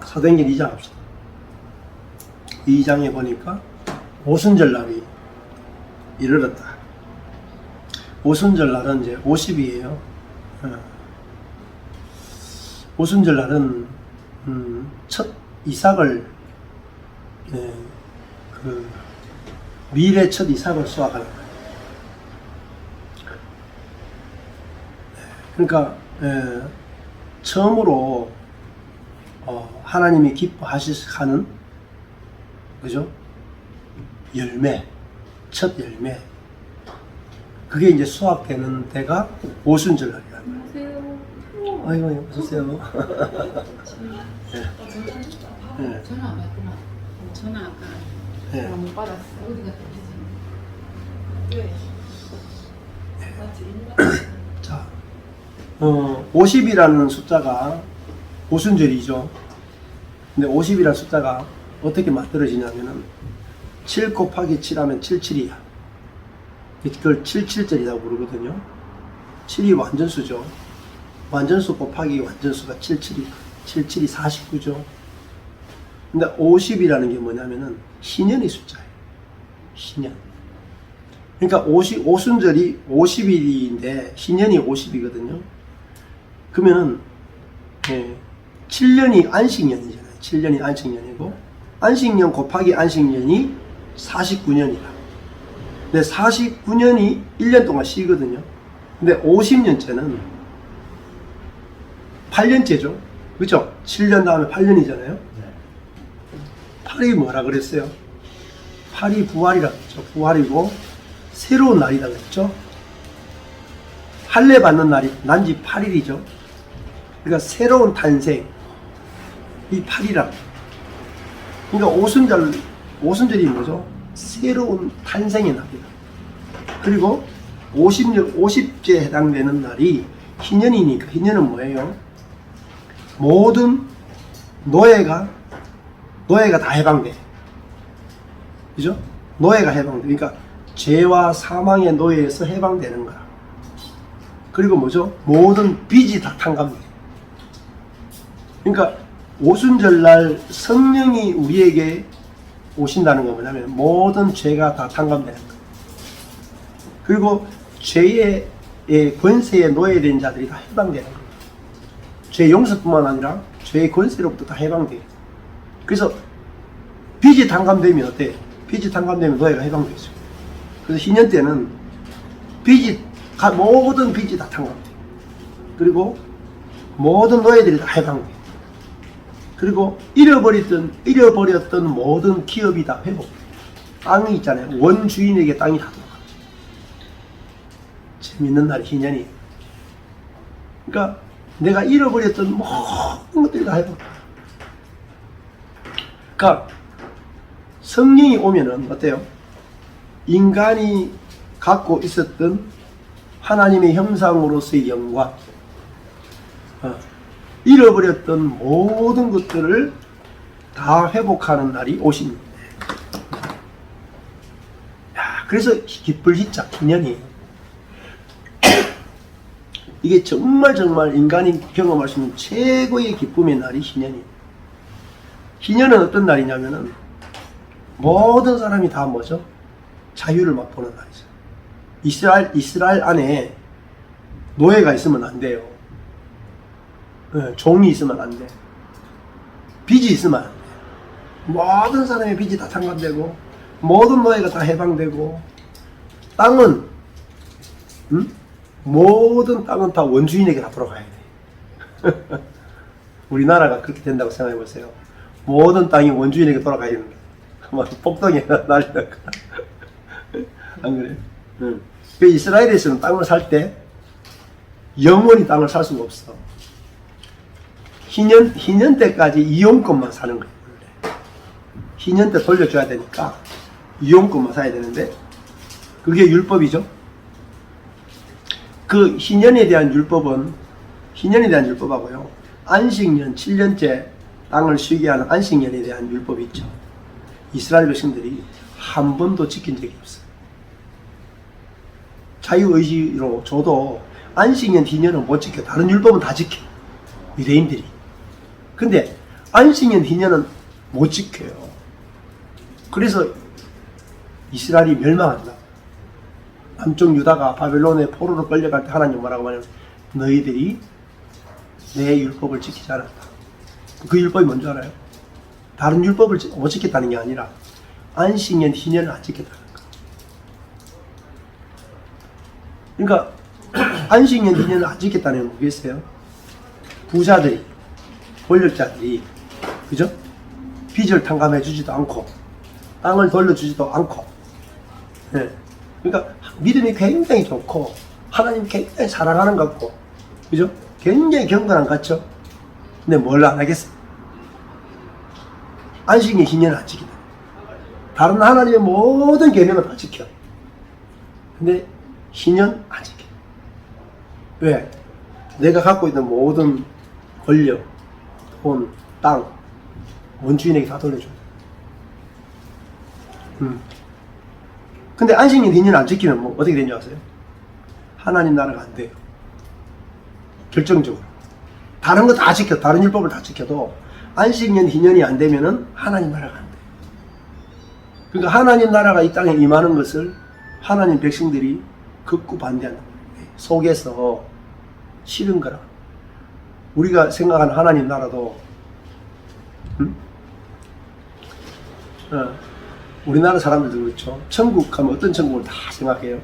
사도행전 2장 합시다. 2장에 보니까 오순절날이 이르렀다. 오순절날은 이제 50이에요. 오순절날은 첫 이삭을 미래 첫 이삭을 수확하는 거예요. 그러니까 처음으로 하나님이 기뻐하시는 그죠? 열매, 첫 열매. 그게 이제 수확되는 때가 오순절날이야. 안녕하세요. 아이고, 어서오세요. 네. 전화 안 받구나. 전화 아까 네. 못 받았어. 어디 갔다 오지? 왜? 자, 50이라는 숫자가 오순절이죠. 근데 50이라는 숫자가 어떻게 만들어지냐면은 7 곱하기 7 하면 77이야. 그걸 77절이라고 부르거든요. 7이 완전수죠. 완전수 곱하기 완전수가 77이 77이 49죠. 근데 50이라는 게 뭐냐면은 신년의 숫자예요. 신년. 그러니까 오순절이 50일인데 신년이 50이거든요. 그러면은 7년이 안식년이잖아요. 7년이 안식년이고 안식년 곱하기 안식년이 49년이다. 근데 49년이 1년 동안 쉬거든요. 근데 50년째는 8년째죠. 그렇죠? 7년 다음에 8년이잖아요. 8이 뭐라 그랬어요? 8이 부활이라고 했죠. 부활이고 새로운 날이라고 했죠. 할례 받는 날이 난지 8일이죠. 그러니까 새로운 탄생, 이 8이라고. 그러니까 오순절이 뭐죠? 새로운 탄생의 날이다. 그리고 50째 해당되는 날이 희년이니까, 희년은 뭐예요? 모든 노예가 다 해방돼. 그죠? 노예가 해방돼. 그러니까 죄와 사망의 노예에서 해방되는 거야. 그리고 뭐죠? 모든 빚이 다 탕감돼. 그러니까 오순절날 성령이 우리에게 오신다는 건 뭐냐면 모든 죄가 다 탕감되는 거예요. 그리고 죄의 권세에 노예된 자들이 다 해방되는 거예요. 죄 용서뿐만 아니라 죄의 권세로부터 다 해방돼요. 그래서 빚이 탕감되면 어때요? 빚이 탕감되면 노예가 해방되죠. 그래서 희년 때는 모든 빚이 다 탕감돼요. 그리고 모든 노예들이 다 해방돼요. 그리고 잃어버렸던 모든 기업이 다 회복돼요. 땅이 있잖아요. 원주인에게 땅이 다 돌아가요. 재밌는 날이 희년이에요. 그러니까 내가 잃어버렸던 모든 것들이 다 회복돼요. 그러니까 성령이 오면은 어때요? 인간이 갖고 있었던 하나님의 형상으로서의 영광, 잃어버렸던 모든 것들을 다 회복하는 날이 오십니다. 그래서 기쁠 희자, 희년이에요. 이게 정말 인간이 경험할 수 있는 최고의 기쁨의 날이 희년이에요. 희년은 어떤 날이냐면은 모든 사람이 다 뭐죠? 자유를 맛보는 날이죠. 이스라엘 안에 노예가 있으면 안 돼요. 종이 있으면 안 돼. 빚이 있으면 안 돼. 모든 사람의 빚이 다 탕감되고 모든 노예가 다 해방되고 땅은 모든 땅은 다 원주인에게 다 돌아가야 돼. 우리나라가 그렇게 된다고 생각해 보세요. 모든 땅이 원주인에게 돌아가야 되는 거야. 막 폭동이 날리다가 안 그래? 그 이스라엘에서는 땅을 살 때 영원히 땅을 살 수가 없어. 희년 때까지 이용권만 사는 거예요. 희년 때 돌려줘야 되니까 이용권만 사야 되는데 그게 율법이죠. 그 희년에 대한 율법하고요. 안식년 7년째 땅을 쉬게 하는 안식년에 대한 율법이 있죠. 이스라엘 백성들이 한 번도 지킨 적이 없어요. 자유의지로 줘도 안식년, 희년은 못 지켜. 다른 율법은 다 지켜. 유대인들이. 근데 안식년 희년은 못 지켜요. 그래서 이스라엘이 멸망한다. 남쪽 유다가 바벨론의 포로로 끌려갈 때 하나님 뭐라고 하냐면 너희들이 내 율법을 지키지 않았다. 그 율법이 뭔지 알아요? 다른 율법을 못 지켰다는 게 아니라 안식년 희년을 안 지켰다는 거. 그러니까 안식년 희년을 안 지켰다는 건 뭐겠어요? 부자들이, 권력자들이, 그죠? 빚을 탕감해 주지도 않고 땅을 돌려주지도 않고, 네. 그러니까 믿음이 굉장히 좋고 하나님 굉장히 사랑하는 것 같고, 그죠? 굉장히 경건한 것 같죠? 근데 뭘 안 하겠어요? 안식년 희년을 안 지킨다. 다른 하나님의 모든 계명을 다 지켜. 근데 희년 안 지켜. 왜? 내가 갖고 있는 모든 권력, 돈, 땅, 원주인에게 다 돌려줘. 근데 안식년 희년을 안 지키면 뭐 어떻게 되는지 아세요? 하나님 나라가 안 돼요. 결정적으로. 다른 거 다 지켜, 다른 율법을 다 지켜도 안식년 희년이 안 되면은 하나님 나라가 안 돼요. 그러니까 하나님 나라가 이 땅에 임하는 것을 하나님 백성들이 극구 반대하는 거예요. 속에서 싫은 거라. 우리가 생각하는 하나님 나라도 우리나라 사람들도 그렇죠. 천국 가면 어떤 천국을 다 생각해요.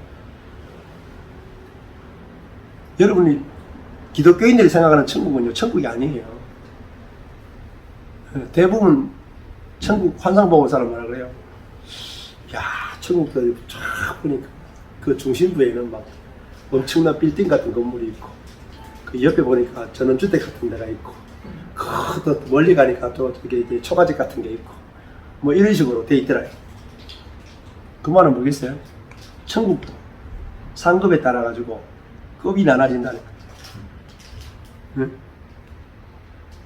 여러분이 기독교인들이 생각하는 천국은요, 천국이 아니에요. 대부분 천국 환상 보고 온 사람 뭐라 그래요? 야, 천국도 쫙 보니까 그 중심부에는 막 엄청난 빌딩 같은 건물이 있고, 그 옆에 보니까 전원주택 같은 데가 있고, 또 멀리 가니까 또 저기 이제 초가집 같은 게 있고, 뭐 이런 식으로 돼 있더라고요. 그 말은 뭐겠어요? 천국도 상급에 따라 가지고 급이 나눠진다는 거예요. 응?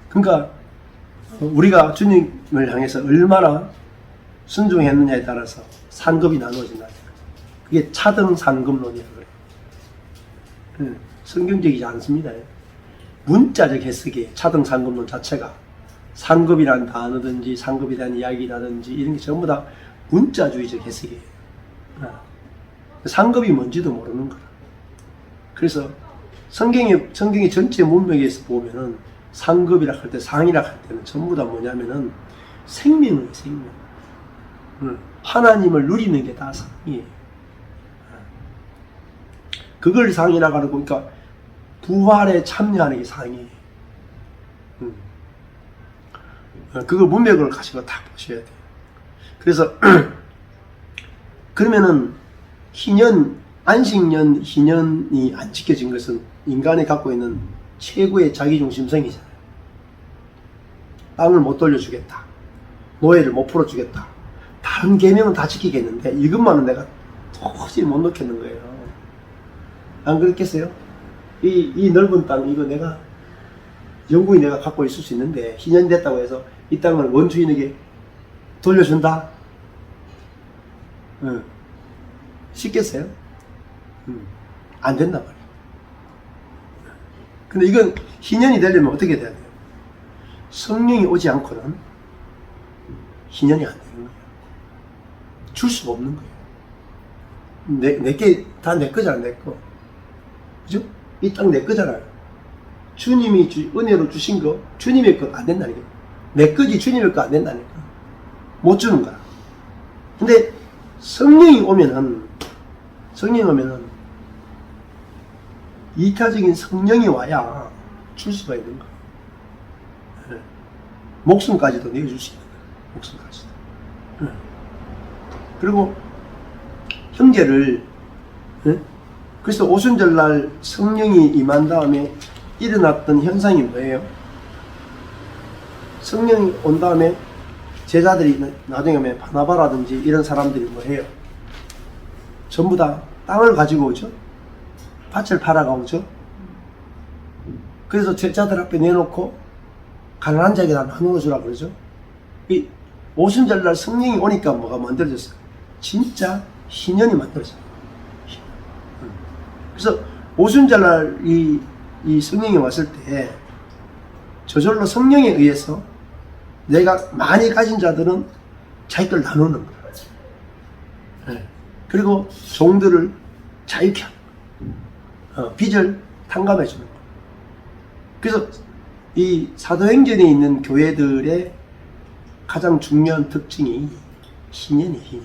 그러니까 우리가 주님을 향해서 얼마나 순종했느냐에 따라서 상급이 나누어진다는 거예요. 그게 차등 상급론이라고 그래요. 응. 성경적이지 않습니다. 문자적 해석이에요. 차등 상급론 자체가 상급이라는 단어든지 상급에 대한 이야기라든지 이런 게 전부 다 문자주의적 해석이에요. 상급이 뭔지도 모르는 거라. 그래서 성경의 전체 문맥에서 보면은 상급이라 할 때, 상이라 할 때는 전부 다 뭐냐면은 생명이에요, 생명. 하나님을 누리는 게 다 상이에요. 그걸 상이라고 하고, 그러니까 부활에 참여하는 게 상이에요. 그거 문맥을 가지고 다 보셔야 돼요. 그래서 그러면은 희년, 안식년, 희년이 안 지켜진 것은 인간이 갖고 있는 최고의 자기중심성이잖아요. 땅을 못 돌려주겠다, 노예를 못 풀어주겠다, 다른 계명은 다 지키겠는데 이것만은 내가 도저히 못 놓겠는 거예요. 안 그렇겠어요? 이 넓은 땅, 이거 내가 영구히 내가 갖고 있을 수 있는데 희년이 됐다고 해서 이 땅을 원주인에게 돌려준다? 쉽겠어요? 안 된단 말이에요. 근데 이건 희년이 되려면 어떻게 돼야 돼요? 성령이 오지 않고는 희년이 안 되는 거예요. 줄 수가 없는 거예요. 내게 다 내 거잖아, 내 거. 그죠? 이 땅 내 거잖아요. 주님이 은혜로 주신 거 주님의 것 안 된다니까. 내 거지 주님의 거 안 된다니까. 못 주는 거야. 근데 성령이 오면은 이타적인 성령이 와야 줄 수가 있는 거야. 네. 목숨까지도 내어줄 수 있는 거야. 목숨까지도. 네. 그리고 형제를, 네? 그래서 오순절날 성령이 임한 다음에 일어났던 현상이 뭐예요? 성령이 온 다음에 제자들이 나중에 오면 바나바라든지 이런 사람들이 뭐 해요? 전부 다 땅을 가지고 오죠? 밭을 팔아가 오죠? 그래서 제자들 앞에 내놓고 가난한 자에게 다 나누어 주라 그러죠? 이 오순절날 성령이 오니까 뭐가 만들어졌어요? 진짜 희년이 만들어져요. 그래서 오순절날 이 성령이 왔을 때 저절로 성령에 의해서 내가 많이 가진 자들은 자기들 나누는 거예요. 네. 그리고 종들을 자유케 하는 빚을 탕감해 주는 거예요. 그래서 이 사도행전에 있는 교회들의 가장 중요한 특징이 희년이에요.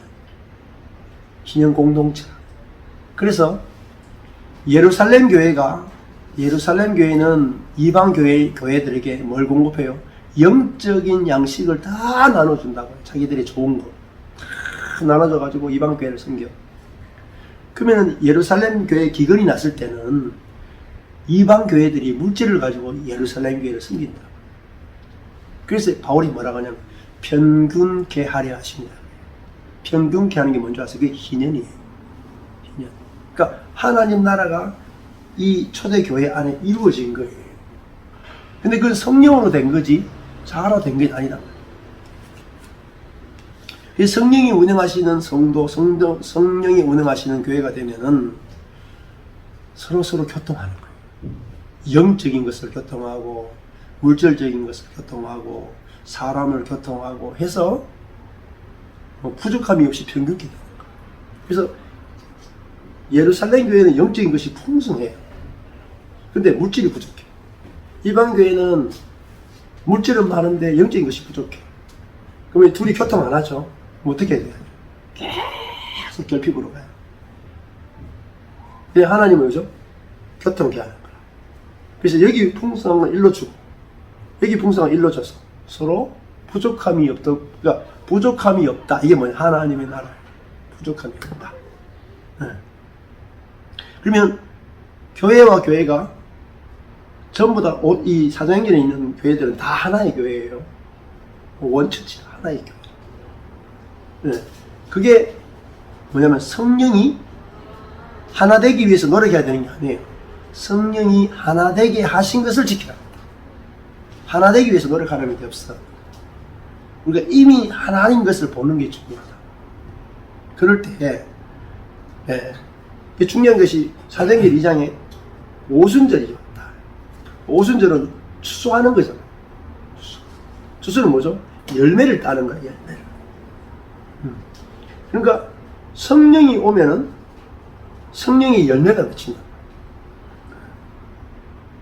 희년 공동체. 그래서 예루살렘 교회는 이방 교회들에게 뭘 공급해요? 영적인 양식을 다 나눠준다고요. 자기들이 좋은 거 다 나눠줘가지고 이방 교회를 섬겨. 그러면 예루살렘 교회 기근이 났을 때는 이방 교회들이 물질을 가지고 예루살렘 교회를 섬긴다. 그래서 바울이 뭐라고 하냐면 편균케 하려 하십니다. 편균케 하는 게 뭔지 아세요? 그게 희년이에요. 희년. 그러니까 하나님 나라가 이 초대교회 안에 이루어진 거예요. 근데 그건 성령으로 된 거지 자아로 된 게 아니다. 성령이 운영하시는 성도, 성령이 운영하시는 교회가 되면은 서로 교통하는 거예요. 영적인 것을 교통하고 물질적인 것을 교통하고 사람을 교통하고 해서 부족함이 없이 평균케 되는 거예요. 그래서 예루살렘 교회는 영적인 것이 풍성해요. 근데 물질이 부족해. 이방 교회는 물질은 많은데 영적인 것이 부족해. 그러면 둘이 교통 안 하죠. 그럼 어떻게 해야 돼요? 계속 결핍으로 가요. 근데 하나님은 뭐죠? 교통케 하는 거야. 그래서 여기 풍성을 일로 주고 여기 풍성을 일로 줘서 서로 부족함이 없다. 그러니까 부족함이 없다. 이게 뭐냐? 하나님의 나라. 부족함이 없다. 네. 그러면 교회와 교회가 전부 다 이 사도행전에 있는 교회들은 다 하나의 교회예요. 원처치 하나의 교회. 네. 그게 뭐냐면 성령이 하나 되기 위해서 노력해야 되는 게 아니에요. 성령이 하나 되게 하신 것을 지키라. 하나 되기 위해서 노력하는 게 없어. 우리가 이미 하나인 것을 보는 게 중요하다. 그럴 때 중요한 것이 사도행전 2장에 오순절이 왔다. 오순절은 추수하는 거잖아. 추수는 뭐죠? 열매를 따는 거야. 열매를. 그러니까 성령이 오면은 성령의 열매가 맺힌다.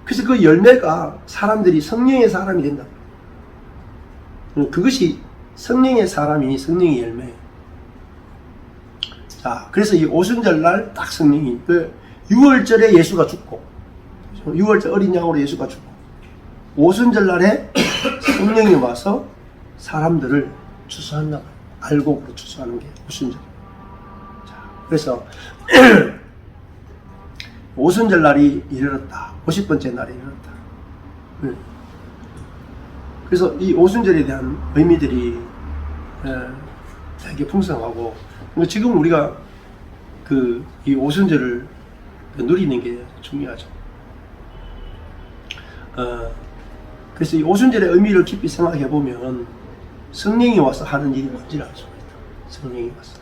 그래서 그 열매가 사람들이 성령의 사람이 된다. 그것이 성령의 사람이 성령의 열매예요. 자, 그래서 이 오순절날 딱 성령이 6월절에 예수가 죽고 6월절 어린 양으로 예수가 죽고 오순절날에 성령이 와서 사람들을 추수한다. 알곡으로 추수하는 게 오순절. 자, 그래서 오순절날이 이르렀다. 50번째 날이 이르렀다. 그래서 이 오순절에 대한 의미들이 되게 풍성하고 지금 우리가 이 오순절을 누리는 게 중요하죠. 그래서 이 오순절의 의미를 깊이 생각해 보면 성령이 와서 하는 일이 뭔지를 알 수가 있다. 성령이 와서.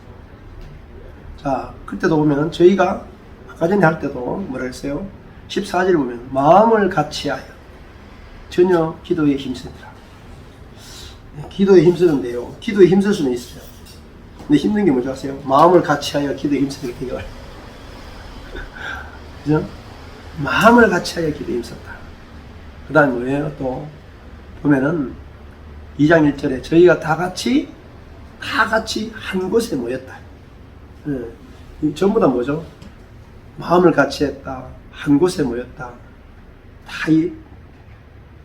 자, 그때도 보면 저희가 아까 전에 할 때도 뭐라 했어요? 14절 보면 마음을 같이하여 전혀 기도에 힘쓰니라. 기도에 힘쓰는데요. 기도에 힘쓸 수는 있어요. 근데 힘든 게 뭔지 아세요? 마음을 같이하여 기도에 힘쓰는 게 되게 어려워요. 그죠? 마음을 같이하여 기도에 힘썼다. 그 다음 뭐예요? 또 보면은 2장 1절에 저희가 다 같이 한 곳에 모였다. 전부 다 뭐죠? 마음을 같이 했다. 한 곳에 모였다.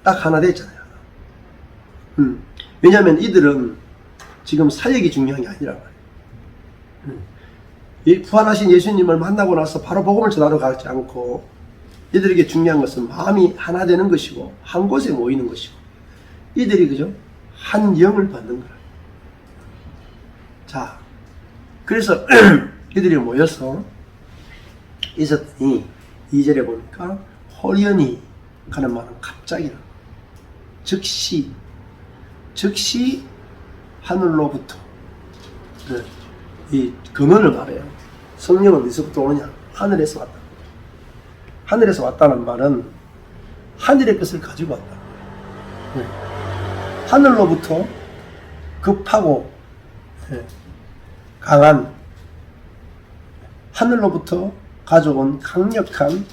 딱 하나 됐잖아요. 왜냐하면 이들은 지금 사역이 중요한 게 아니란 말이에요. 부활하신 예수님을 만나고 나서 바로 복음을 전하러 가지 않고 이들에게 중요한 것은 마음이 하나 되는 것이고 한 곳에 모이는 것이고 이들이 그죠? 한 영을 받는 거라. 자, 그래서 이들이 모여서 있었더니 2절에 보니까 호련히 가는 말은 갑자기라. 즉시 하늘로부터 이 근원을 말해요. 성령은 어디서부터 오느냐? 하늘에서 왔다. 하늘에서 왔다는 말은 하늘의 것을 가지고 왔다. 하늘로부터 급하고 강한, 하늘로부터 가져온 강력한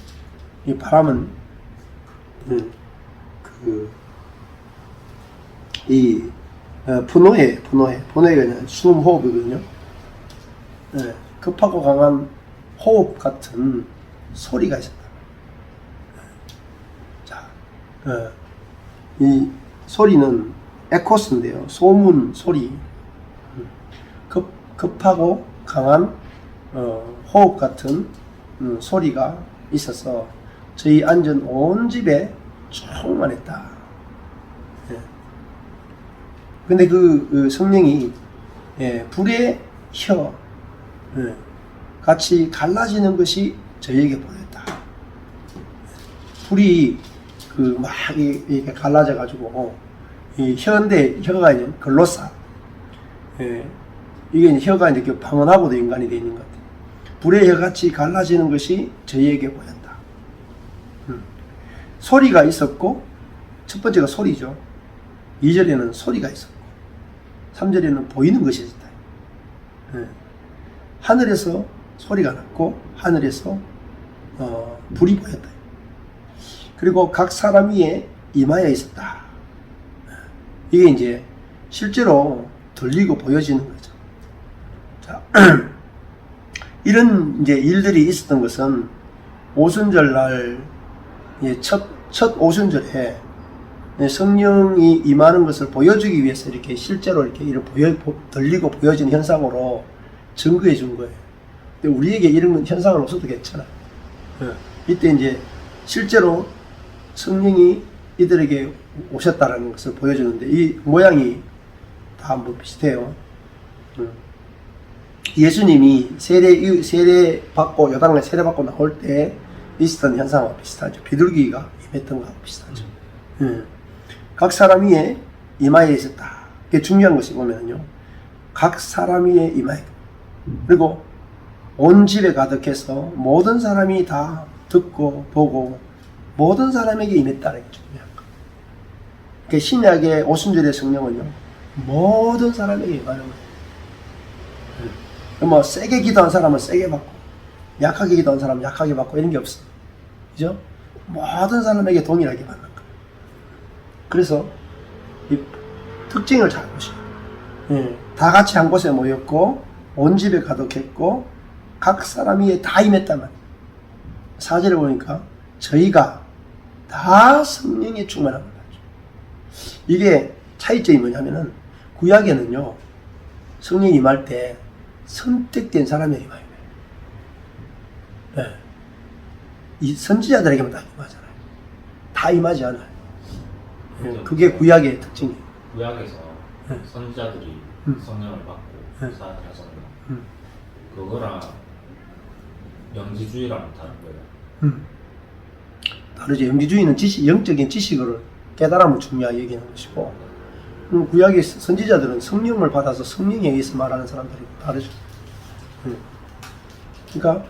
이 바람은 분호회가 그냥 숨호흡이거든요. 급하고 강한 호흡 같은 소리가 있었다. 자, 이 소리는 에코스인데요. 소문 소리. 급하고 강한 호흡 같은 소리가 있어서 저희 앉은 온 집에 충만했다. 근데 그 성령이 불의 혀 같이 갈라지는 것이 저에게 보였다. 불이 막 이렇게 갈라져 가지고 이 혀인데 혀가 이제 글로사, 이게 이제 혀가 이렇게 방언하고도 연관이 되어 있는 것 같아요. 불의 혀 같이 갈라지는 것이 저에게 보였다. 소리가 있었고, 첫 번째가 소리죠. 2절에는 소리가 있었고, 3절에는 보이는 것이 있었다. 하늘에서 소리가 났고, 하늘에서 불이 보였다. 그리고 각 사람 위에 이마에 있었다. 이게 이제 실제로 들리고 보여지는 거죠. 자, 이런 이제 일들이 있었던 것은 오순절 날 첫 오순절에 성령이 임하는 것을 보여주기 위해서 이렇게 실제로 이렇게 들리고 보여지는 현상으로 증거해 준 거예요. 근데 우리에게 이런 현상은 없어도 괜찮아. 이때 이제 실제로 성령이 이들에게 오셨다라는 것을 보여주는데, 이 모양이 다 뭐 비슷해요. 예수님이 세례 받고, 요단강에 세례 받고 나올 때 있었던 현상과 비슷하죠. 비둘기가 임했던 것과 비슷하죠. 각 사람 위에 이마에 있었다. 이게 중요한 것이 보면요, 각 사람 위에 이마에, 그리고 온 집에 가득해서 모든 사람이 다 듣고 보고 모든 사람에게 임했다는 게 중요한 거. 그러니까 신약의 오순절의 성령은요, 모든 사람에게 임하는 거예요. 뭐 세게 기도한 사람은 세게 받고, 약하게 기도한 사람은 약하게 받고, 이런 게 없어. 그죠? 모든 사람에게 동일하게 받는 거예요. 그래서 이 특징을 잘 보시고, 다 같이 한 곳에 모였고 온 집에 가득했고 각 사람 위에 다 임했다만, 4절에 보니까 저희가 다 성령에 충만한 거죠. 이게 차이점이 뭐냐면은, 구약에는요, 성령이 임할 때 선택된 사람에게 임해요. 이 선지자들에게만 다 임하잖아요. 다 임하지 않아요. 그게 구약의 특징이에요. 구약에서 선지자들이 성령을 받고 사역을 하잖아요. 그거랑 영지주의랑 다른 거예요. 다르죠. 영지주의는 영적인 지식을 깨달음을 중요하게 얘기하는 것이고, 구약의 선지자들은 성령을 받아서 성령에 의해서 말하는 사람들이 다르죠. 그러니까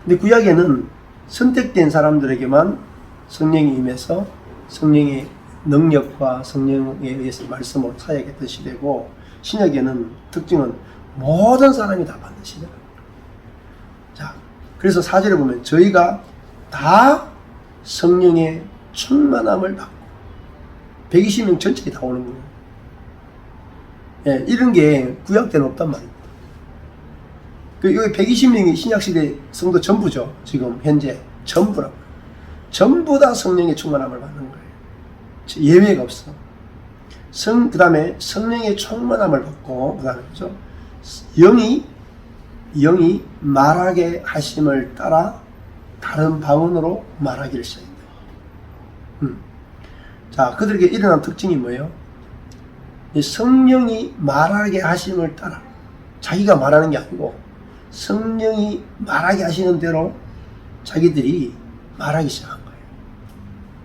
근데 구약에는 선택된 사람들에게만 성령이 임해서 성령의 능력과 성령에 의해서 말씀으로 사역했던 시대고, 신약에는 특징은 모든 사람이 다 받는 시대다. 자, 그래서 4절에 보면 저희가 다 성령의 충만함을 받고, 120명 전체가 다 오는 거예요. 이런 게 구약 때는 없단 말입니다. 여기 120명이 신약시대 성도 전부죠. 지금 현재 전부라고. 전부 다 성령의 충만함을 받는 거예요. 예외가 없어. 그 다음에 성령의 충만함을 받고, 그 다음에 그죠? 영이 말하게 하심을 따라 다른 방언으로 말하기를 시작합니다. 자, 그들에게 일어난 특징이 뭐예요? 성령이 말하게 하심을 따라, 자기가 말하는 게 아니고 성령이 말하게 하시는 대로 자기들이 말하기 시작한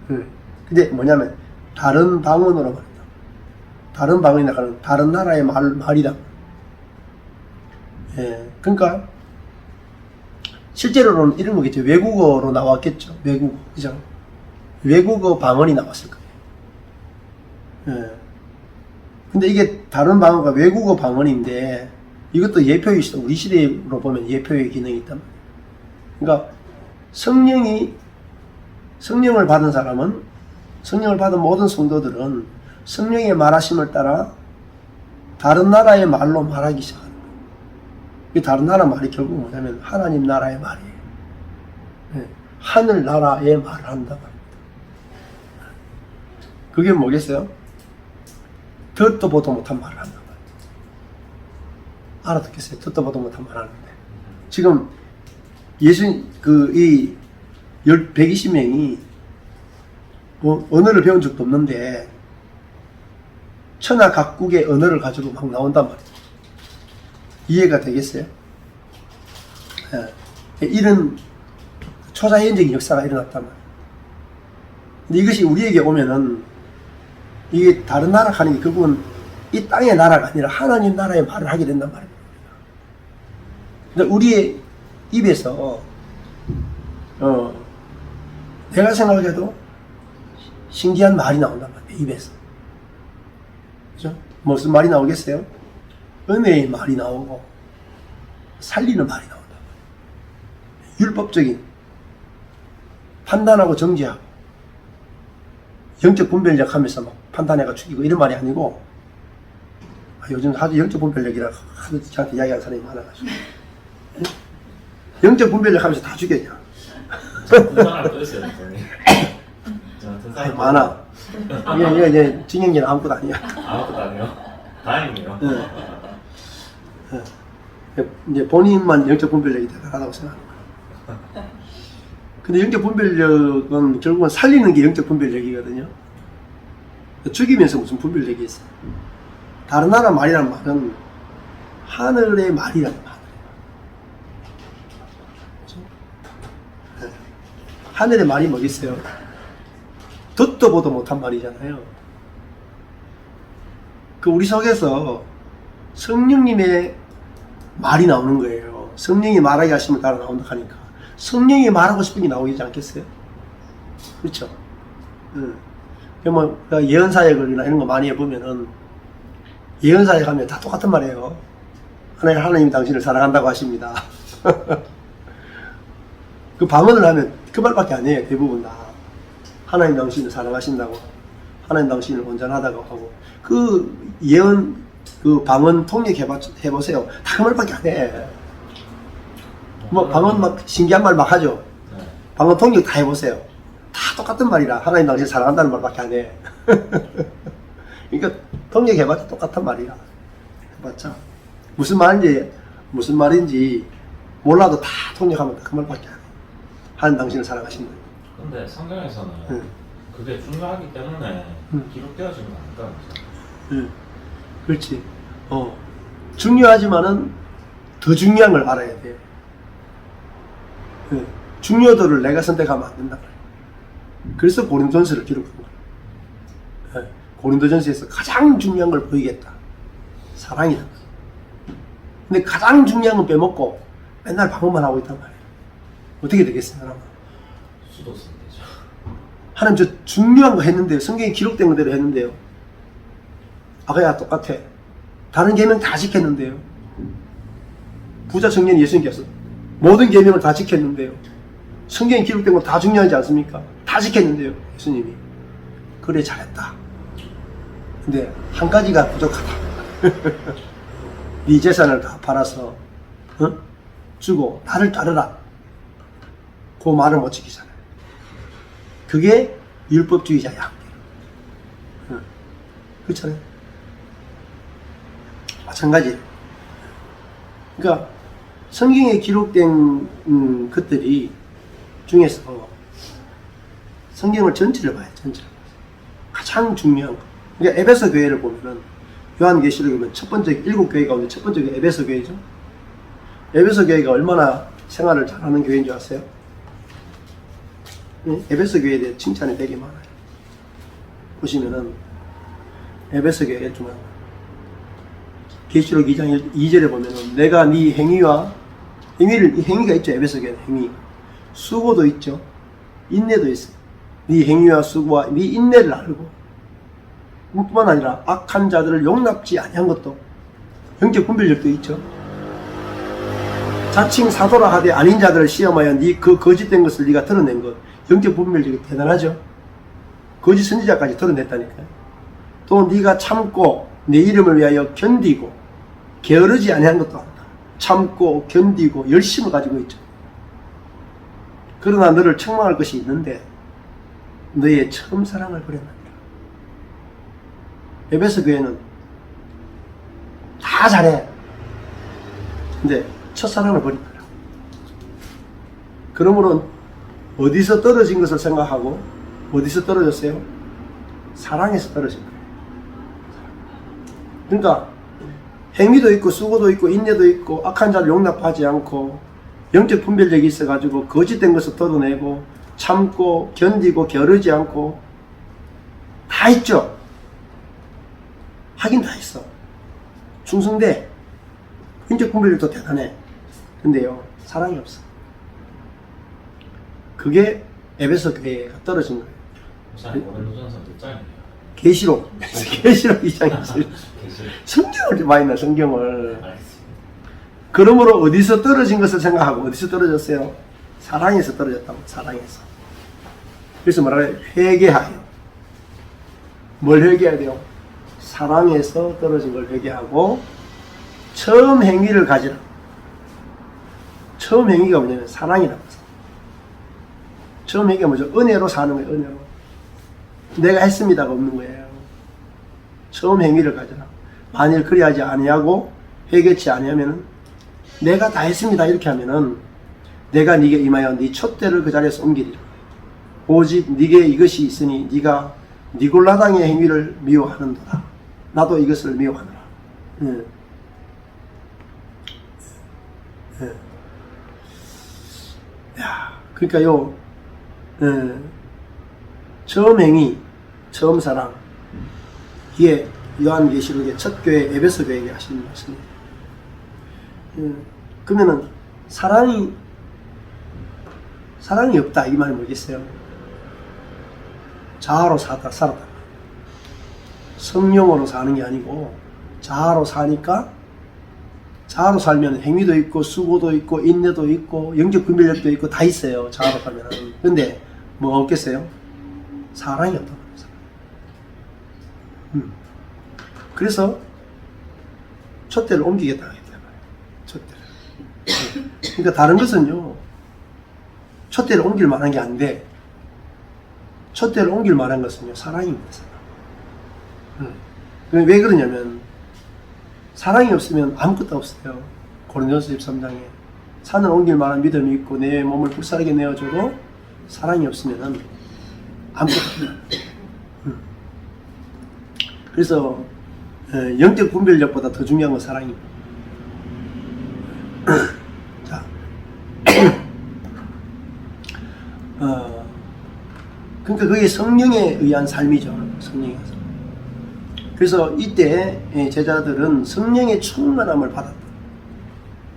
거예요. 근데 뭐냐면 다른 방언으로 말한다. 다른 방언이나 다른 나라의 말이다. 그러니까 실제로는 이런 거겠죠. 외국어로 나왔겠죠. 외국어, 그죠? 외국어 방언이 나왔을 거예요. 근데 이게 다른 방언과 외국어 방언인데 이것도 예표의 시대, 우리 시대로 보면 예표의 기능이 있단 말이에요. 그러니까 성령을 받은 사람은, 성령을 받은 모든 성도들은 성령의 말하심을 따라 다른 나라의 말로 말하기 시작하는 거예요. 이 다른 나라 말이 결국 뭐냐면 하나님 나라의 말이에요. 네. 하늘 나라의 말을 한단 말입니다. 그게 뭐겠어요? 듣도 보도 못한 말을 한단 말이에요. 알아듣겠어요? 듣도 보도 못한 말을 하는데. 지금 예수, 120명이 언어를 배운 적도 없는데 천하 각국의 언어를 가지고 막 나온단 말이에요. 이해가 되겠어요? 예. 이런 초자연적인 역사가 일어났단 말이에요. 근데 이것이 우리에게 오면은 이게 다른 나라 가는 게 결국은 이 땅의 나라가 아니라 하나님 나라의 말을 하게 된단 말입니다. 근데 우리의 입에서 내가 생각해도 신기한 말이 나온단 말이에요. 입에서. 그죠? 무슨 말이 나오겠어요? 은혜의 말이 나오고 살리는 말이 나온단 말이에요. 율법적인 판단하고 정죄하고 영적 분별력 하면서 막 판단해가 죽이고 이런 말이 아니고, 요즘 아주 영적 분별력이라 하도 저한테 이야기하는 사람이 많아가지고 영적 분별력 하면서 다 죽였냐. 사람 또 있어요. 많아. 이게 진영이는 아무것도 아니야. 아무것도 아니에요. 다행이에요. 이제 본인만 영적 분별력이 대단하다고 생각하는 거야. 근데 영적 분별력은 결국은 살리는 게 영적 분별력이거든요. 죽이면서 무슨 분별력이 있어요. 다른 나라 말이라는 말은 하늘의 말이라는 말이에요. 하늘의 말이 뭐겠어요? 듣도 보도 못한 말이잖아요. 그 우리 속에서 성령님의 말이 나오는 거예요. 성령이 말하게 하시면 따라 나온다 하니까 성령이 말하고 싶은 게 나오지 않겠어요? 그렇죠? 뭐 예언사역이나 이런 거 많이 해보면은 예언사역 하면 다 똑같은 말이에요. 하나님 당신을 사랑한다고 하십니다. 그 방언을 하면 그 말밖에 안 해요. 대부분 다 하나님 당신을 사랑하신다고, 하나님 당신을 온전하다고 하고, 그 예언, 그 방언 통역해보세요. 다 그 말밖에 안 해. 뭐 방언 막 신기한 말 막 하죠. 방언 통역 다 해보세요. 다 똑같은 말이라 하나님 당신 사랑한다는 말밖에 안 해. 그러니까 통역해봤자 똑같은 말이라 해봤자 무슨 말인지 몰라도 다 통역하면 그 말밖에 안 해. 하나님 당신을 사랑하신다. 근데 성경에서는 그게 중요하기 때문에 기록되어진 거 아닐까? 그렇지. 중요하지만은 더 중요한 걸 알아야 돼. 중요도를 내가 선택하면 안 된다. 그래서 고린도전서를 기록한 거야. 고린도전서에서 가장 중요한 걸 보이겠다. 사랑이다. 근데 가장 중요한 건 빼먹고 맨날 방언만 하고 있단 말이야. 어떻게 되겠어요, 여러분? 수도 쓰면 되죠. 하나님 저 중요한 거 했는데요. 성경에 기록된 그대로 했는데요. 아까야 똑같아. 다른 계명 다 지켰는데요. 부자 청년 예수님께서 모든 계명을 다 지켰는데요. 성경에 기록된 거 다 중요하지 않습니까? 다 지켰는데요. 예수님이 그래 잘했다. 근데 한 가지가 부족하다. 네 재산을 다 팔아서 주고 나를 따르라. 그 말을 못 지키잖아요. 그게 율법주의자의 한계. 그렇잖아요. 마찬가지예요. 그러니까 성경에 기록된 것들이 중에서 성경을 전체를 봐요. 전체를. 가장 중요한 거. 그러니까 에베소 교회를 보면은 요한계시록에 보면 첫 번째 7교회 가운데 첫 번째 교회 에베소 교회죠. 에베소 교회가 얼마나 생활을 잘하는 교회인 줄 아세요? 에베소 교회에 대해 칭찬이 되게 많아요. 보시면은 에베소 교회 중에 계시록 2장 2절에 보면은 내가 네 행위가 있죠. 에베소 교회는 행위. 수고도 있죠. 인내도 있어요. 네 행위와 수고와 네 인내를 알고 뿐만 아니라 악한 자들을 용납지 아니한 것도 영적 분별력도 있죠. 자칭 사도라 하되 아닌 자들을 시험하여 그 거짓된 것을 네가 드러낸 것, 영적 분별력이 대단하죠. 거짓 선지자까지 드러냈다니까요. 또 네가 참고 내 이름을 위하여 견디고 게으르지 아니한 것도 한다. 참고 견디고 열심을 가지고 있죠. 그러나 너를 책망할 것이 있는데 너의 처음 사랑을 버렸느니라. 에베소 교회는 다 잘해. 근데 첫사랑을 버린 거야. 그러므로 어디서 떨어진 것을 생각하고 어디서 떨어졌어요? 사랑에서 떨어진 거예요. 그러니까 행위도 있고 수고도 있고 인내도 있고 악한 자를 용납하지 않고 영적 분별력이 있어가지고 거짓된 것을 걷어내고 참고 견디고 게으르지 않고 다 있죠. 하긴 다 있어. 충성돼. 영적 분별력도 대단해. 근데요, 사랑이 없어. 그게 에베소 교회가 떨어진 거예요. 목사님 고린도전서 몇 장이에요? 계시록 2장 있어요. 성경을 좀 많이 나, 성경을. 알겠습니다. 그러므로 어디서 떨어진 것을 생각하고 어디서 떨어졌어요? 사랑에서 떨어졌다고. 사랑에서. 그래서 뭐라고요? 회개하여. 뭘 회개해야 돼요? 사랑에서 떨어진 걸 회개하고 처음 행위를 가지라. 처음 행위가 뭐냐면 사랑이라고 해서. 처음 행위가 뭐죠? 은혜로 사는 거예요. 은혜로. 내가 했습니다가 없는 거예요. 처음 행위를 가져라. 만일 그리하지 아니하고 회개치 아니하면은 내가 다 했습니다 이렇게 하면은 내가 네게 임하여 네 촛대를 그 자리에서 옮기리라. 오직 네게 이것이 있으니 네가 니골라당의 행위를 미워하는도다. 나도 이것을 미워하노라. 야, 그러니까요. 처음 행위, 처음 사랑. 이게 요한계시록의 첫 교회 에베소 교회에게 하시는 말씀이에요. 그러면은 사랑이 없다 이 말이 뭐겠어요? 자아로 살았다. 성령으로 사는 게 아니고 자아로 사니까 자아로 살면 행위도 있고 수고도 있고 인내도 있고 영적 분별력도 있고 다 있어요. 자아로 살면. 근데 뭐가 없겠어요? 사랑이 없다고 합니다. 그래서 촛대를 옮기겠다 하겠다. 촛대를. 그러니까 다른 것은요. 촛대를 옮길 만한 게 아닌데 촛대를 옮길 만한 것은요. 사랑입니다. 사랑. 왜 그러냐면 사랑이 없으면 아무것도 없어요. 고린도전서 13장에 산을 옮길 만한 믿음이 있고 내 몸을 불사르게 내어줘도 사랑이 없으면 아무것도 없어요. 그래서 영적 분별력보다 더 중요한 건 사랑입니다. 자, 그러니까 그게 성령에 의한 삶이죠. 성령에 의한 삶. 그래서 이때 제자들은 성령의 충만함을 받았다.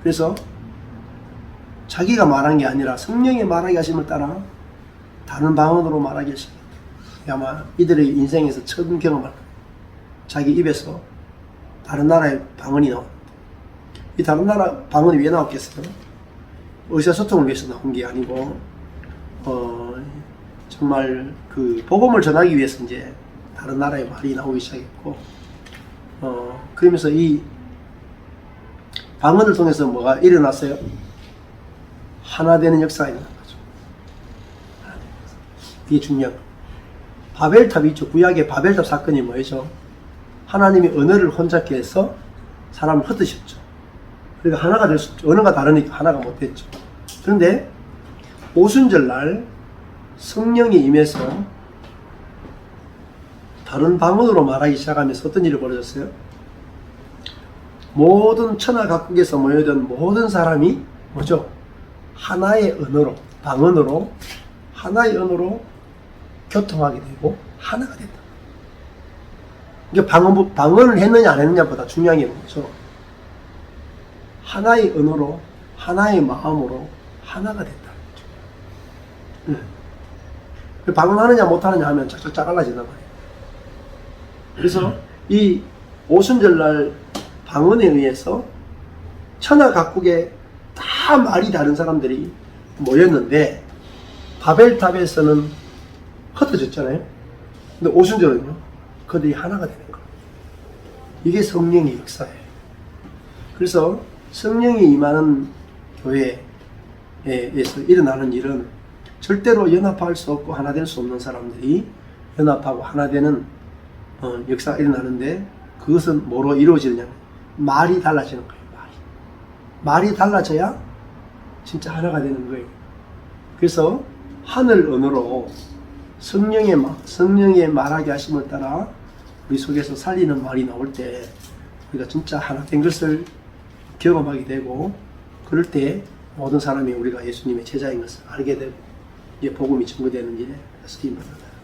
그래서 자기가 말한 게 아니라 성령의 말하게 하심을 따라 다른 방언으로 말하게 하십니다. 아마 이들의 인생에서 처음 경험할 거예요. 자기 입에서 다른 나라의 방언이 나옵니다. 이 다른 나라 방언이 왜 나왔겠어요? 의사소통을 위해서 나온 게 아니고 정말 그 복음을 전하기 위해서 이제 다른 나라의 말이 나오기 시작했고 그러면서 이 방언을 통해서 뭐가 일어났어요? 하나 되는 역사가 일어난 거죠. 이게 중요한 거예요. 바벨탑이 있죠. 구약의 바벨탑 사건이 뭐죠? 하나님이 언어를 혼잡게 해서 사람을 흩으셨죠. 그러니까 하나가 될 수 없죠. 언어가 다르니까 하나가 못 됐죠. 그런데 오순절날 성령이 임해서 다른 방언으로 말하기 시작하면서 어떤 일이 벌어졌어요? 모든 천하 각국에서 모여든 모든 사람이 뭐죠? 하나의 언어로, 방언으로, 하나의 언어로 교통하게 되고 하나가 된다. 이게 방언을 했느냐 안 했느냐보다 중요한 게 뭐죠? 하나의 언어로, 하나의 마음으로 하나가 된다. 방언하느냐 못하느냐 하면 쫙쫙 갈라진단 말이에요. 그래서 이 오순절날 방언에 의해서 천하 각국에 다 말이 다른 사람들이 모였는데 바벨탑에서는 흩어졌잖아요. 근데 오순절은요, 그들이 하나가 되는 거예요. 이게 성령의 역사예요. 그래서 성령이 임하는 교회에서 일어나는 일은 절대로 연합할 수 없고 하나 될 수 없는 사람들이 연합하고 하나 되는 역사가 일어나는데, 그것은 뭐로 이루어지느냐? 말이 달라지는 거예요. 말이 달라져야 진짜 하나가 되는 거예요. 그래서 하늘 언어로 성령의 말하게 하심을 따라 우리 속에서 살리는 말이 나올 때 우리가 진짜 하나 된 것을 경험하게 되고, 그럴 때 모든 사람이 우리가 예수님의 제자인 것을 알게 되고, 이제 복음이 전거되는 일에 스팀을 받아요.